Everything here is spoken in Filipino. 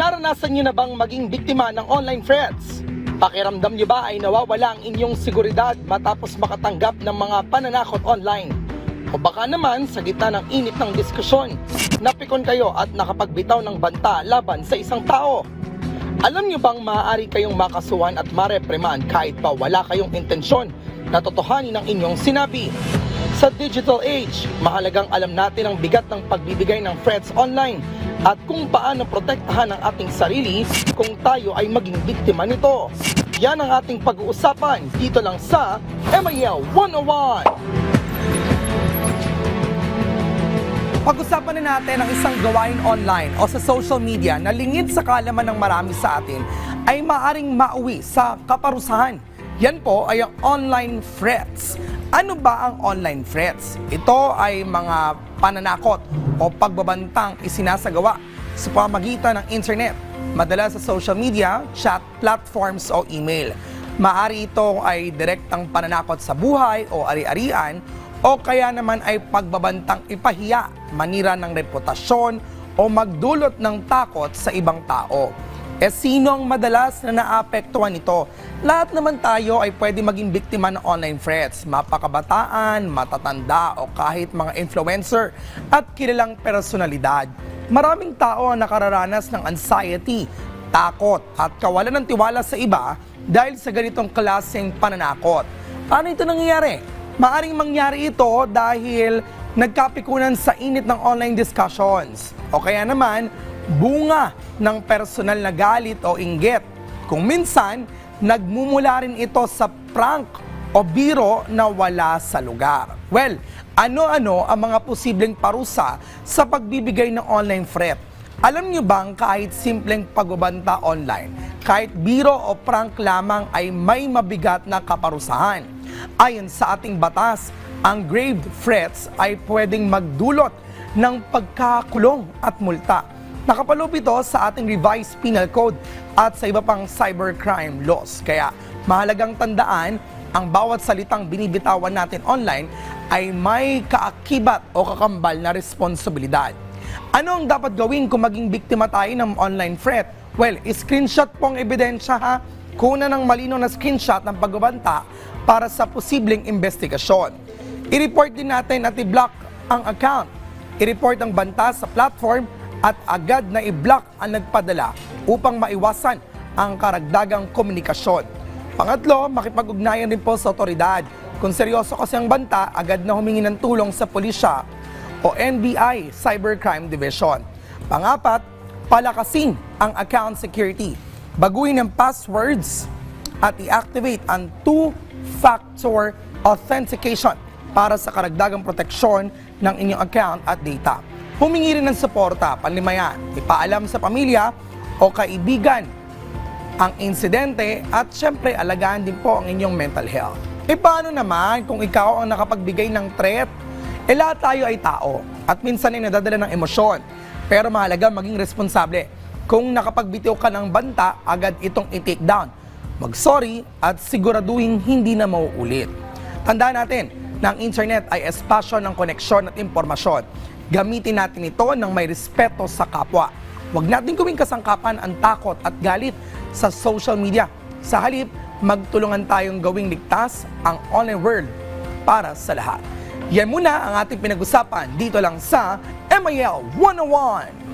Naranasan niyo na bang maging biktima ng online threats? Pakiramdam niyo ba ay nawawala ang inyong seguridad matapos makatanggap ng mga pananakot online? O baka naman sa gitna ng init ng diskusyon, napikon kayo at nakapagbitaw ng banta laban sa isang tao? Alam niyo bang maaari kayong makasuhan at marepriman kahit pa wala kayong intensyon na totohanin ang inyong sinabi? Sa digital age, mahalagang alam natin ang bigat ng pagbibigay ng threats online at kung paano protektahan ang ating sarili kung tayo ay maging biktima nito. Yan ang ating pag-uusapan dito lang sa MIL 101. Pag-usapan na natin ang isang gawain online o sa social media na lingid sa kaalaman ng marami sa atin ay maaring mauwi sa kaparusahan. Yan po ay ang online threats. Ano ba ang online threats? Ito ay mga pananakot o pagbabantang isinasagawa sa pamamagitan ng internet, madalas sa social media, chat platforms o email. Maaari ito ay direktang pananakot sa buhay o ari-arian o kaya naman ay pagbabantang ipahiya, manira ng reputasyon o magdulot ng takot sa ibang tao. Sino ang madalas na naapektuhan nito? Lahat naman tayo ay pwede maging biktima ng online threats. Mapakabataan, matatanda o kahit mga influencer at kilalang personalidad. Maraming tao ang nakararanas ng anxiety, takot at kawalan ng tiwala sa iba dahil sa ganitong klaseng pananakot. Paano ito nangyayari? Maaring mangyari ito dahil nagkapikunan sa init ng online discussions o kaya naman bunga ng personal na galit o inggit. Kung minsan, nagmumula rin ito sa prank o biro na wala sa lugar. Well, ano-ano ang mga posibleng parusa sa pagbibigay ng online threat? Alam niyo bang kahit simpleng pagbabanta online, kahit biro o prank lamang ay may mabigat na kaparusahan? Ayon sa ating batas, ang grave threats ay pwedeng magdulot ng pagkakulong at multa. Nakapaloob ito sa ating revised penal code at sa iba pang cybercrime laws. Kaya mahalagang tandaan, ang bawat salitang binibitawan natin online ay may kaakibat o kakambal na responsibilidad. Ano ang dapat gawin kung maging biktima tayo ng online threat? Well, screenshot po ang ebidensya ha. Kuna ng malinaw na screenshot ng pagbabanta para sa posibleng investigasyon. I-report din natin at i-block ang account. I-report ang banta sa platform at agad na i-block ang nagpadala upang maiwasan ang karagdagang komunikasyon. Pangatlo, makipag-ugnayan din po sa otoridad. Kung seryoso kasi ang banta, agad na humingi ng tulong sa pulisya o NBI Cybercrime Division. Pangapat, palakasin ang account security. Baguhin ang passwords at i-activate ang two-factor authentication para sa karagdagang proteksyon ng inyong account at data. Humingi rin ng suporta, panlimayan, ipaalam sa pamilya o kaibigan ang insidente at syempre alagaan din po ang inyong mental health. E paano naman kung ikaw ang nakapagbigay ng threat? Lahat tayo ay tao at minsan ay nadadala ng emosyon. Pero mahalaga maging responsable. Kung nakapagbitiw ka ng banta, agad itong i-take down. Mag-sorry at siguraduhin hindi na mauulit. Tandaan natin na ang internet ay espasyo ng koneksyon at impormasyon. Gamitin natin ito ng may respeto sa kapwa. Huwag natin gawing kasangkapan ang takot at galit sa social media. Sa halip, magtulungan tayong gawing ligtas ang online world para sa lahat. Yan muna ang ating pinag-usapan dito lang sa MIL 101.